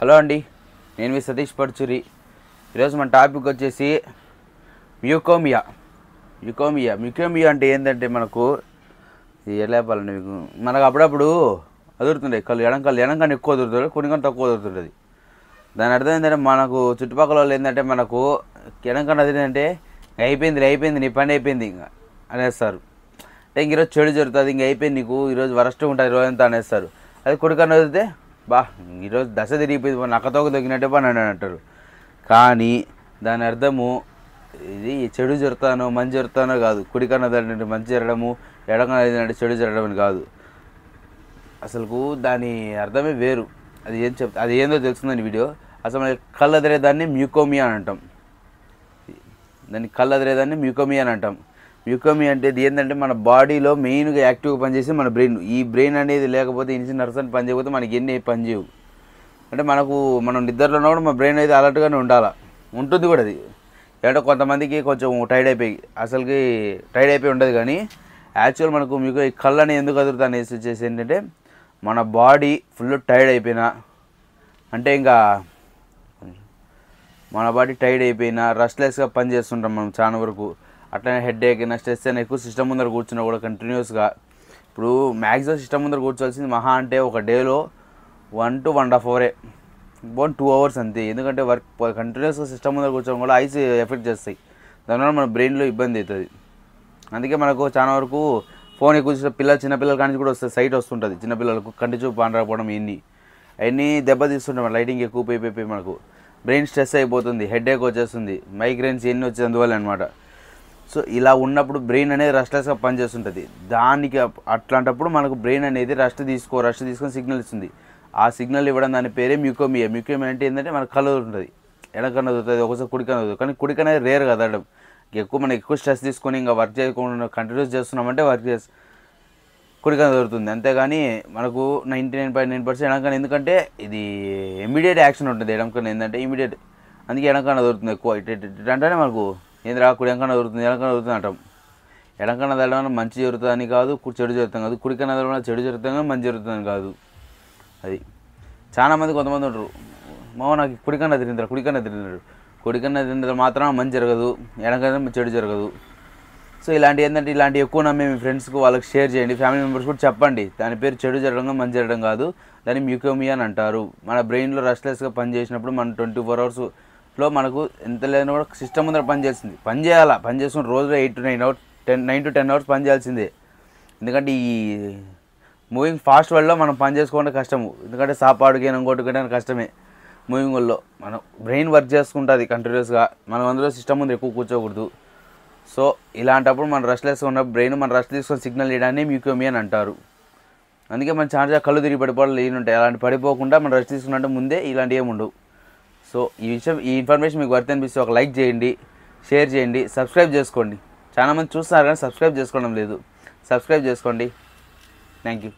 Hello అండి, నేను మీ సతీష్ పర్చూరి. ఈరోజు మన టాపిక్ వచ్చేసి మ్యూకోమియా. మ్యూకోమియా అంటే ఏంటంటే మనకు ఎలా చెప్పాలండి మీకు, మనకు అప్పుడప్పుడు అదురుతుంటాయి కళ్ళు. ఎడంకన్ను ఎక్కువ అదురుతుంది, కొన్నికన్ను తక్కువ అదురుతుంటుంది. దాని అర్థం ఏంటంటే మనకు చుట్టుపక్కల వాళ్ళు ఏంటంటే మనకు ఎడంకన్ను అదిరిందంటే అయిపోయింది నీ పని అయిపోయింది ఇంకా అనేస్తారు. అంటే ఇంక ఈరోజు చెడు జరుగుతుంది, ఇంక అయిపోయింది నీకు, ఈరోజు వరస్ట్ ఉంటుంది ఈరోజు అంతా అనేస్తారు. అది కొడుకన్ను అదిరితే ఈరోజు దశ తిరిగిపోయింది, నక్కతోక తొక్కినట్టే పని అని అంటారు. కానీ దాని అర్థము ఇది చెడు జరుగుతానో మంచి జరుగుతానో కాదు. కుడికన్నా అంటే మంచి జరగడము, ఎడకన్నా అంటే చెడు జరగడం అని కాదు. అసలుకు దాని అర్థమే వేరు. అది ఏందో తెలుస్తుందని వీడియో. అసలు మనకి కళ్ళు అదిరేదాన్ని మ్యూకోమియా అని అంటాం. మ్యూకోమియా అని అంటాం. మ్యూకోమియా అంటే ఇది ఏంటంటే మన బాడీలో మెయిన్గా యాక్టివ్గా పనిచేసి మన బ్రెయిన్. ఈ బ్రెయిన్ అనేది లేకపోతే ఇన్సిన్ నర్వ్స్ అని పని చేయకపోతే మనకి ఎన్ని పని చేయవు. అంటే మనం నిద్రలో ఉన్నప్పుడు మా బ్రెయిన్ అయితే అలర్ట్గానే ఉంటుంది కూడా. అది అంటే కొంతమందికి కొంచెం టైర్డ్ అయిపోయి ఉండదు. కానీ యాక్చువల్ మనకు మీకు ఈ కళ్ళని ఎందుకు అదురుతా అనేసి వచ్చేసి ఏంటంటే మన బాడీ ఫుల్ టైర్డ్ అయిపోయినా, అంటే ఇంకా మన బాడీ టైర్డ్ అయిపోయినా రెస్ట్లెస్గా పని చేస్తుంటాం మనం చాలా వరకు. అట్లనే హెడ్ఏక్ అయినా స్ట్రెస్ అయినా ఎక్కువ సిస్టమ్ ముందర కూర్చున్నా కూడా కంటిన్యూస్గా. ఇప్పుడు మ్యాక్సిమం సిస్టమ్ ముందర కూర్చోవాల్సింది మహా అంటే ఒక డేలో 1 to 1.5 hours, 2 hours అంతే. ఎందుకంటే కంటిన్యూస్గా సిస్టమ్ ముందర కూర్చోవడం కూడా ఐస్ ఎఫెక్ట్ చేస్తాయి. దానివల్ల మన బ్రెయిన్లో ఇబ్బంది అవుతుంది. అందుకే మనకు చాలా వరకు ఫోన్ ఎక్కువ చూసిన చిన్నపిల్లల కానీ కూడా వస్తుంది, సైట్ వస్తుంటుంది. చిన్నపిల్లలకు కంటి చూపు పానరాకపోవడం అవన్నీ దెబ్బతీస్తుంటాం. లైటింగ్ ఎక్కువ అయిపోయి మనకు బ్రెయిన్ స్ట్రెస్ అయిపోతుంది, హెడ్ఏక్ వచ్చేస్తుంది, మైగ్రేన్స్ ఇవన్నీ వచ్చేది అందువల్ల అనమాట. సో ఇలా ఉన్నప్పుడు బ్రెయిన్ అనేది రెస్ట్లెస్గా పనిచేస్తుంటుంది. దానికి అట్లాంటప్పుడు మనకు బ్రెయిన్ అనేది రెస్ట్ తీసుకొని సిగ్నల్ ఇస్తుంది. ఆ సిగ్నల్ ఇవ్వడం దాని పేరే మ్యూకోమియా. అంటే ఏంటంటే మనకు కళ్ళు ఉంటుంది, ఎడకన్ను అదురుతుంది, ఒకసారి కుడికన్ను అదురుతుంది. కానీ కుడికన్ను అనేది రేర్ కదడం. మనం ఎక్కువ స్ట్రెస్ తీసుకొని ఇంకా వర్క్ చేయకుండా కంటిన్యూస్ చేస్తున్నామంటే కుడికన్ను అదురుతుంది. అంతేగాని మనకు 99.9% ఎడకన్ను. ఎందుకంటే ఇది ఇమీడియట్ యాక్షన్ ఉంటుంది. ఎడకన్ను ఏంటంటే ఇమీడియట్, అందుకే ఎడకన్ను అదురుతుంది ఎక్కువ. అంటేనే మనకు ఏంద్రా కుడికన్ను అదురుతుంది అంటాం. ఎడకన్ను అదడం వల్ల మంచి జరుగుతుందని కాదు, చెడు జరుగుతుంది కాదు. కుడికన్ను అదడం వల్ల చెడు జరుగుతుంది కానీ మంచి జరుగుతుందని కాదు. అది చాలామంది కొంతమంది ఉంటారు, నాకు కుడికన్ను అదిరిందారు. కుడికన్ను అదిరిందారు మాత్రం మంచి జరగదు, ఎడకన్ను చెడు జరగదు. సో ఇలాంటి ఎక్కువ నమ్మే మీ ఫ్రెండ్స్కి వాళ్ళకి షేర్ చేయండి, ఫ్యామిలీ మెంబర్స్ కూడా చెప్పండి. దాని పేరు చెడు జరగడం మంచి జరగడం కాదు, దాన్ని మ్యూకోమియా అని అంటారు. మన బ్రెయిన్లో రెస్ట్లెస్గా పనిచేసినప్పుడు మన 24 hours మనకు ఎంత లేదని కూడా సిస్టమ్ ముందర పని చేస్తున్న రోజులో 8 to 9 hours 9 to 10 hours పని చేయాల్సిందే. ఎందుకంటే ఈ మూవింగ్ ఫాస్ట్ వరల్డ్లో మనం పని చేసుకోవడం కష్టము. ఎందుకంటే సాపాడుకి ఇంకోటి కష్టమే. మూవింగ్ వరల్డ్లో మనం బ్రెయిన్ వర్క్ చేసుకుంటుంది కంటిన్యూస్గా. మనం అందులో సిస్టమ్ ముందు ఎక్కువ కూర్చోకూడదు. సో ఇలాంటప్పుడు మన రెస్ట్లెస్గా ఉన్న బ్రెయిన్ మన రెస్ట్ తీసుకొని సిగ్నల్ ఇవ్వడాన్ని మ్యూకోమియా అని అంటారు. అందుకే మన ఛాన్స్ కళ్ళు తిరిగి పడిపోవడం ఉంటాయి. అలాంటి పడిపోకుండా మనం రెస్ట్ తీసుకున్నట్టు ముందే ఇలాంటివి ఏమి ఉండవు. సో ఈ ఇన్ఫర్మేషన్ మీకు వర్త్ అనిపిస్తే ఒక లైక్ చేయండి, షేర్ చేయండి, సబ్స్క్రైబ్ చేసుకోండి. చాలామంది చూస్తున్నారు కానీ సబ్స్క్రైబ్ చేసుకోవడం లేదు. సబ్స్క్రైబ్ చేసుకోండి. Thank you.